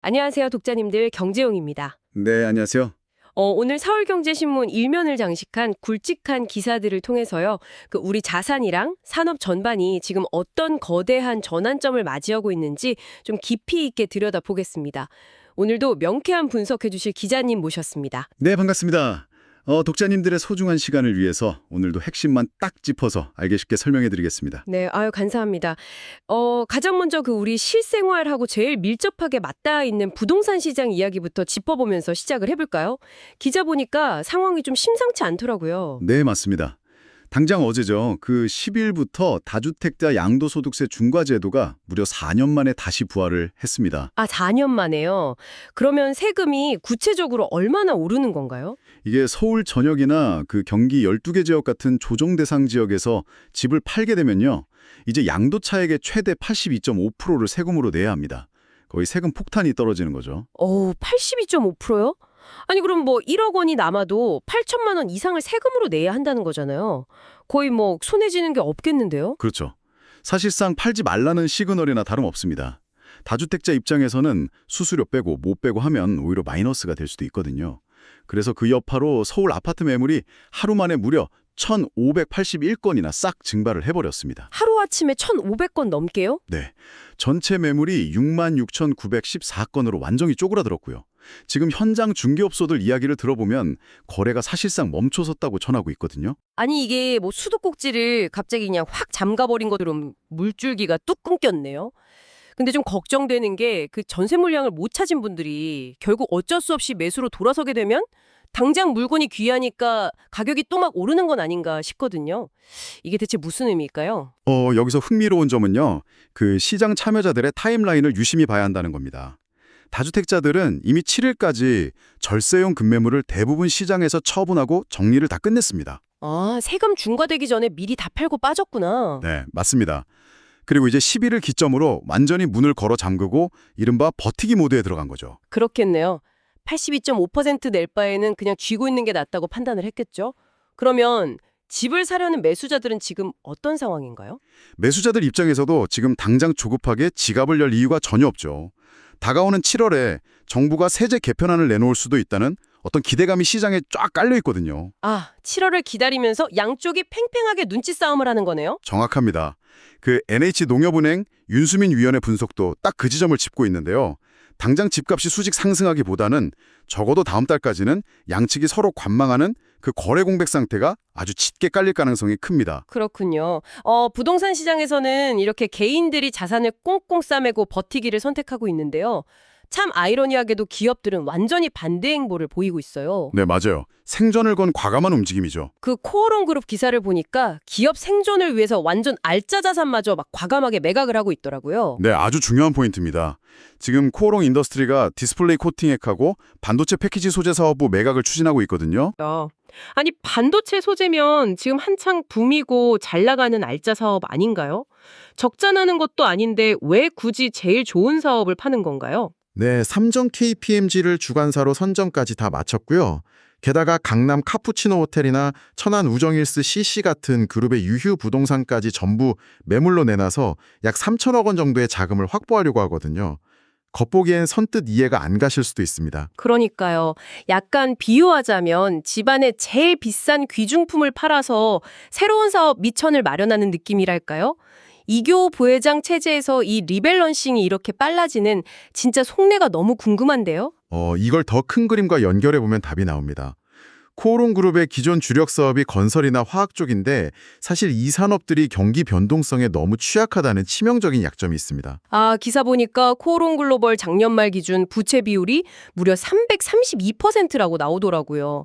안녕하세요, 독자님들. 경제용입니다. 네, 안녕하세요. 오늘 서울경제신문 일면을 장식한 굵직한 기사들을 통해서요. 우리 자산이랑 산업 전반이 지금 어떤 거대한 전환점을 맞이하고 있는지 좀 깊이 있게 들여다보겠습니다. 오늘도 명쾌한 분석해 주실 기자님 모셨습니다. 네, 반갑습니다. 독자님들의 소중한 시간을 위해서 오늘도 핵심만 딱 짚어서 알기 쉽게 설명해 드리겠습니다. 네, 아유, 감사합니다. 가장 먼저 우리 실생활하고 제일 밀접하게 맞닿아 있는 부동산 시장 이야기부터 짚어보면서 시작을 해볼까요? 기자 보니까 상황이 좀 심상치 않더라고요. 네, 맞습니다. 당장 어제죠. 그 10일부터 다주택자 양도소득세 중과제도가 무려 4년 만에 다시 부활을 했습니다. 아, 4년 만에요? 그러면 세금이 구체적으로 얼마나 오르는 건가요? 이게 서울 전역이나 그 경기 12개 지역 같은 조정 대상 지역에서 집을 팔게 되면요. 이제 양도차액의 최대 82.5%를 세금으로 내야 합니다. 거의 세금 폭탄이 떨어지는 거죠. 82.5%요? 아니, 그럼 1억 원이 남아도 8천만 원 이상을 세금으로 내야 한다는 거잖아요. 거의 손에 쥐는 게 없겠는데요? 그렇죠. 사실상 팔지 말라는 시그널이나 다름없습니다. 다주택자 입장에서는 수수료 빼고 못 빼고 하면 오히려 마이너스가 될 수도 있거든요. 그래서 그 여파로 서울 아파트 매물이 하루 만에 무려 1,581건이나 싹 증발을 해버렸습니다. 하루아침에 1,500건 넘게요? 네, 전체 매물이 66,914건으로 완전히 쪼그라들었고요. 지금 현장 중개업소들 이야기를 들어보면 거래가 사실상 멈춰섰다고 전하고 있거든요. 아니, 이게 수도꼭지를 갑자기 그냥 확 잠가버린 것처럼 물줄기가 뚝 끊겼네요. 근데 좀 걱정되는 게 전세 물량을 못 찾은 분들이 결국 어쩔 수 없이 매수로 돌아서게 되면 당장 물건이 귀하니까 가격이 또 막 오르는 건 아닌가 싶거든요. 이게 대체 무슨 의미일까요? 여기서 흥미로운 점은요. 그 시장 참여자들의 타임라인을 유심히 봐야 한다는 겁니다. 다주택자들은 이미 7일까지 절세용 급매물을 대부분 시장에서 처분하고 정리를 다 끝냈습니다. 아, 세금 중과되기 전에 미리 다 팔고 빠졌구나. 네, 맞습니다. 그리고 이제 10일을 기점으로 완전히 문을 걸어 잠그고 이른바 버티기 모드에 들어간 거죠. 그렇겠네요. 82.5%낼 바에는 그냥 쥐고 있는 게 낫다고 판단을 했겠죠. 그러면 집을 사려는 매수자들은 지금 어떤 상황인가요? 매수자들 입장에서도 지금 당장 조급하게 지갑을 열 이유가 전혀 없죠. 다가오는 7월에 정부가 세제 개편안을 내놓을 수도 있다는 어떤 기대감이 시장에 쫙 깔려 있거든요. 아, 7월을 기다리면서 양쪽이 팽팽하게 눈치 싸움을 하는 거네요? 정확합니다. 그 NH농협은행 윤수민 위원의 분석도 딱 그 지점을 짚고 있는데요. 당장 집값이 수직 상승하기보다는 적어도 다음 달까지는 양측이 서로 관망하는 그 거래 공백 상태가 아주 짙게 깔릴 가능성이 큽니다. 그렇군요. 부동산 시장에서는 이렇게 개인들이 자산을 꽁꽁 싸매고 버티기를 선택하고 있는데요. 참 아이러니하게도 기업들은 완전히 반대 행보를 보이고 있어요. 네, 맞아요. 생존을 건 과감한 움직임이죠. 코오롱 그룹 기사를 보니까 기업 생존을 위해서 완전 알짜 자산마저 막 과감하게 매각을 하고 있더라고요. 네, 아주 중요한 포인트입니다. 지금 코오롱 인더스트리가 디스플레이 코팅액하고 반도체 패키지 소재 사업부 매각을 추진하고 있거든요. 아니, 반도체 소재면 지금 한창 붐이고 잘 나가는 알짜 사업 아닌가요? 적자 나는 것도 아닌데 왜 굳이 제일 좋은 사업을 파는 건가요? 네, 삼성 KPMG를 주관사로 선정까지 다 마쳤고요. 게다가 강남 카푸치노 호텔이나 천안 우정힐스 CC 같은 그룹의 유휴 부동산까지 전부 매물로 내놔서 약 3천억 원 정도의 자금을 확보하려고 하거든요. 겉보기엔 선뜻 이해가 안 가실 수도 있습니다. 그러니까요. 약간 비유하자면 집안에 제일 비싼 귀중품을 팔아서 새로운 사업 미천을 마련하는 느낌이랄까요? 이교 부회장 체제에서 이 리밸런싱이 이렇게 빨라지는 진짜 속내가 너무 궁금한데요? 이걸 더 큰 그림과 연결해보면 답이 나옵니다. 코오롱 그룹의 기존 주력 사업이 건설이나 화학 쪽인데 사실 이 산업들이 경기 변동성에 너무 취약하다는 치명적인 약점이 있습니다. 아, 기사 보니까 코오롱 글로벌 작년 말 기준 부채 비율이 무려 332%라고 나오더라고요.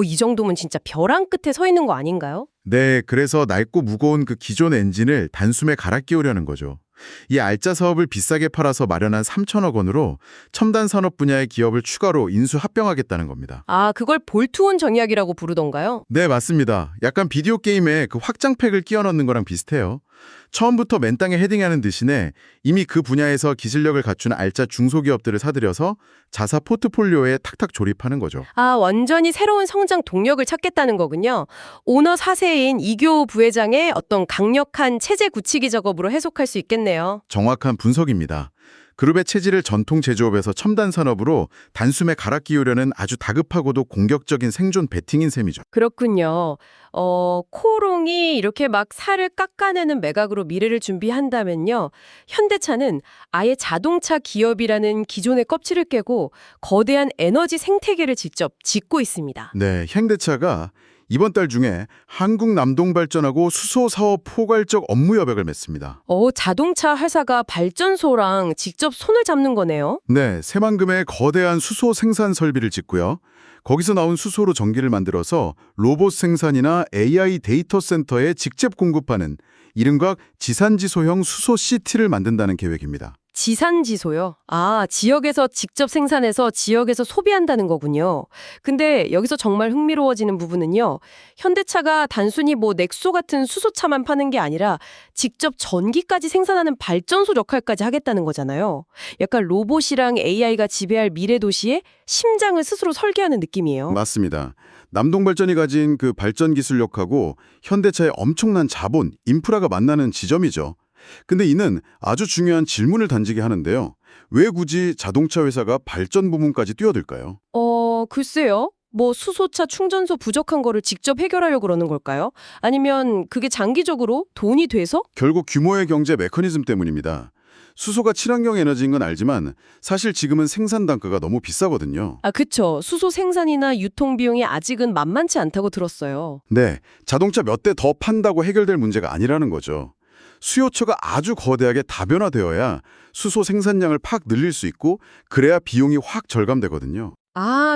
이 정도면 진짜 벼랑 끝에 서 있는 거 아닌가요? 네, 그래서 낡고 무거운 그 기존 엔진을 단숨에 갈아 끼우려는 거죠. 이 알짜 사업을 비싸게 팔아서 마련한 3천억 원으로 첨단 산업 분야의 기업을 추가로 인수 합병하겠다는 겁니다. 아, 그걸 볼트온 전략이라고 부르던가요? 네, 맞습니다. 약간 비디오 게임에 그 확장팩을 끼워 넣는 거랑 비슷해요. 처음부터 맨땅에 헤딩하는 대신에 이미 그 분야에서 기술력을 갖춘 알짜 중소기업들을 사들여서 자사 포트폴리오에 탁탁 조립하는 거죠. 아, 완전히 새로운 성장 동력을 찾겠다는 거군요. 오너 4세인 이교 부회장의 어떤 강력한 체제 굳히기 작업으로 해석할 수 있겠네요. 정확한 분석입니다. 그룹의 체질을 전통 제조업에서 첨단 산업으로 단숨에 갈아 끼우려는 아주 다급하고도 공격적인 생존 배팅인 셈이죠. 그렇군요. 코롱이 이렇게 막 살을 깎아내는 매각으로 미래를 준비한다면요. 현대차는 아예 자동차 기업이라는 기존의 껍질을 깨고 거대한 에너지 생태계를 직접 짓고 있습니다. 네, 현대차가 이번 달 중에 한국남동발전하고 수소사업 포괄적 업무 협약을 맺습니다. 자동차 회사가 발전소랑 직접 손을 잡는 거네요. 네, 새만금의 거대한 수소 생산 설비를 짓고요. 거기서 나온 수소로 전기를 만들어서 로봇 생산이나 AI 데이터 센터에 직접 공급하는 이른바 지산지소형 수소 시티를 만든다는 계획입니다. 지산지소요? 지역에서 직접 생산해서 지역에서 소비한다는 거군요. 근데 여기서 정말 흥미로워지는 부분은요. 현대차가 단순히 넥소 같은 수소차만 파는 게 아니라 직접 전기까지 생산하는 발전소 역할까지 하겠다는 거잖아요. 약간 로봇이랑 AI가 지배할 미래 도시의 심장을 스스로 설계하는 느낌이에요. 맞습니다. 남동발전이 가진 그 발전 기술력하고 현대차의 엄청난 자본, 인프라가 만나는 지점이죠. 근데 이는 아주 중요한 질문을 던지게 하는데요. 왜 굳이 자동차 회사가 발전 부문까지 뛰어들까요? 글쎄요. 수소차 충전소 부족한 거를 직접 해결하려고 그러는 걸까요? 아니면 그게 장기적으로 돈이 돼서? 결국 규모의 경제 메커니즘 때문입니다. 수소가 친환경 에너지인 건 알지만 사실 지금은 생산 단가가 너무 비싸거든요. 그쵸. 수소 생산이나 유통 비용이 아직은 만만치 않다고 들었어요. 네, 자동차 몇 대 더 판다고 해결될 문제가 아니라는 거죠. 수요처가 아주 거대하게 다변화되어야 수소 생산량을 팍 늘릴 수 있고 그래야 비용이 확 절감되거든요.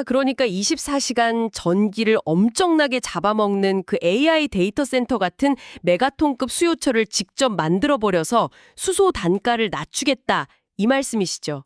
그러니까 24시간 전기를 엄청나게 잡아먹는 그 AI 데이터 센터 같은 메가톤급 수요처를 직접 만들어버려서 수소 단가를 낮추겠다 이 말씀이시죠.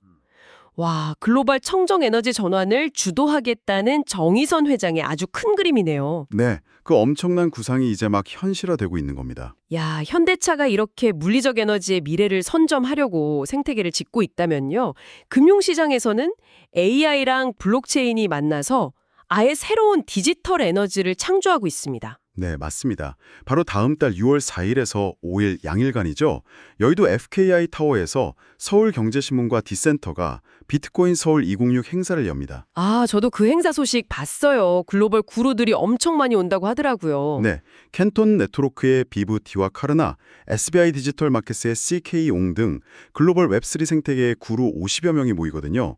와, 글로벌 청정 에너지 전환을 주도하겠다는 정의선 회장의 아주 큰 그림이네요. 네, 그 엄청난 구상이 이제 막 현실화되고 있는 겁니다. 야, 현대차가 이렇게 물리적 에너지의 미래를 선점하려고 생태계를 짓고 있다면요. 금융시장에서는 AI랑 블록체인이 만나서 아예 새로운 디지털 에너지를 창조하고 있습니다. 네, 맞습니다. 바로 다음 달 6월 4일에서 5일 양일간이죠. 여의도 FKI 타워에서 서울경제신문과 디센터가 비트코인 서울 2026 행사를 엽니다. 저도 그 행사 소식 봤어요. 글로벌 구루들이 엄청 많이 온다고 하더라고요. 네, 캔톤 네트워크의 비브 디와 카르나, SBI 디지털 마켓스의 CK 용 등 글로벌 웹3 생태계의 구루 50여 명이 모이거든요.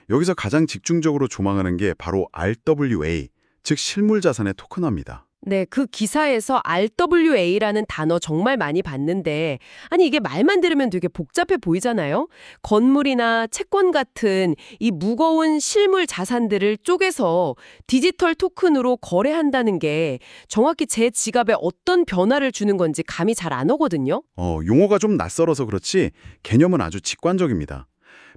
여기서 가장 집중적으로 조망하는 게 바로 RWA, 즉 실물 자산의 토큰화입니다. 네, 그 기사에서 RWA라는 단어 정말 많이 봤는데 이게 말만 들으면 되게 복잡해 보이잖아요. 건물이나 채권 같은 이 무거운 실물 자산들을 쪼개서 디지털 토큰으로 거래한다는 게 정확히 제 지갑에 어떤 변화를 주는 건지 감이 잘 안 오거든요. 용어가 좀 낯설어서 그렇지 개념은 아주 직관적입니다.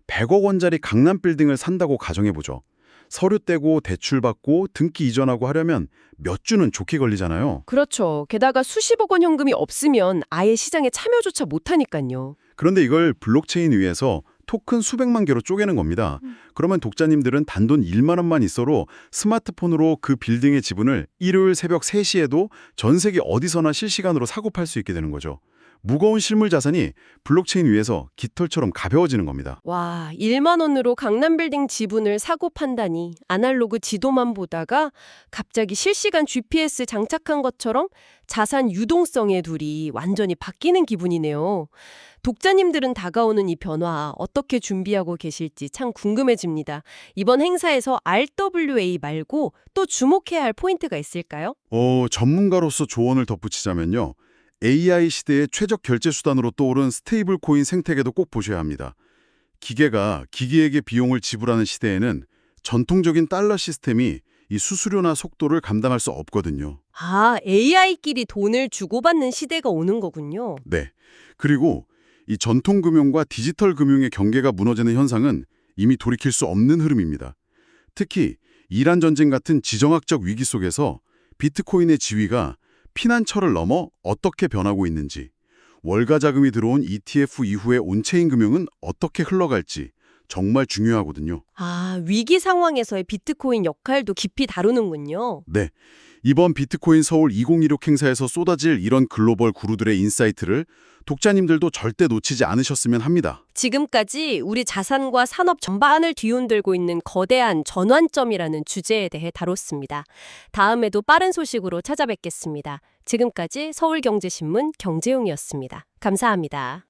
100억 원짜리 강남 빌딩을 산다고 가정해보죠. 서류 떼고 대출받고 등기 이전하고 하려면 몇 주는 좋게 걸리잖아요. 그렇죠. 게다가 수십억 원 현금이 없으면 아예 시장에 참여조차 못하니까요. 그런데 이걸 블록체인 위에서 토큰 수백만 개로 쪼개는 겁니다. 그러면 독자님들은 단돈 1만 원만 있어도 스마트폰으로 그 빌딩의 지분을 일요일 새벽 3시에도 전 세계 어디서나 실시간으로 사고 팔 수 있게 되는 거죠. 무거운 실물 자산이 블록체인 위에서 깃털처럼 가벼워지는 겁니다. 와, 1만 원으로 강남빌딩 지분을 사고 판다니 아날로그 지도만 보다가 갑자기 실시간 GPS 장착한 것처럼 자산 유동성의 둘이 완전히 바뀌는 기분이네요. 독자님들은 다가오는 이 변화 어떻게 준비하고 계실지 참 궁금해집니다. 이번 행사에서 RWA 말고 또 주목해야 할 포인트가 있을까요? 전문가로서 조언을 덧붙이자면요. AI 시대의 최적 결제 수단으로 떠오른 스테이블 코인 생태계도 꼭 보셔야 합니다. 기계가 기기에게 비용을 지불하는 시대에는 전통적인 달러 시스템이 이 수수료나 속도를 감당할 수 없거든요. AI끼리 돈을 주고받는 시대가 오는 거군요. 네. 그리고 이 전통 금융과 디지털 금융의 경계가 무너지는 현상은 이미 돌이킬 수 없는 흐름입니다. 특히 이란 전쟁 같은 지정학적 위기 속에서 비트코인의 지위가 피난처를 넘어 어떻게 변하고 있는지, 월가 자금이 들어온 ETF 이후의 온체인 금융은 어떻게 흘러갈지 정말 중요하거든요. 위기 상황에서의 비트코인 역할도 깊이 다루는군요. 네, 이번 비트코인 서울 2016 행사에서 쏟아질 이런 글로벌 구루들의 인사이트를 독자님들도 절대 놓치지 않으셨으면 합니다. 지금까지 우리 자산과 산업 전반을 뒤흔들고 있는 거대한 전환점이라는 주제에 대해 다뤘습니다. 다음에도 빠른 소식으로 찾아뵙겠습니다. 지금까지 서울경제신문 경제용이었습니다. 감사합니다.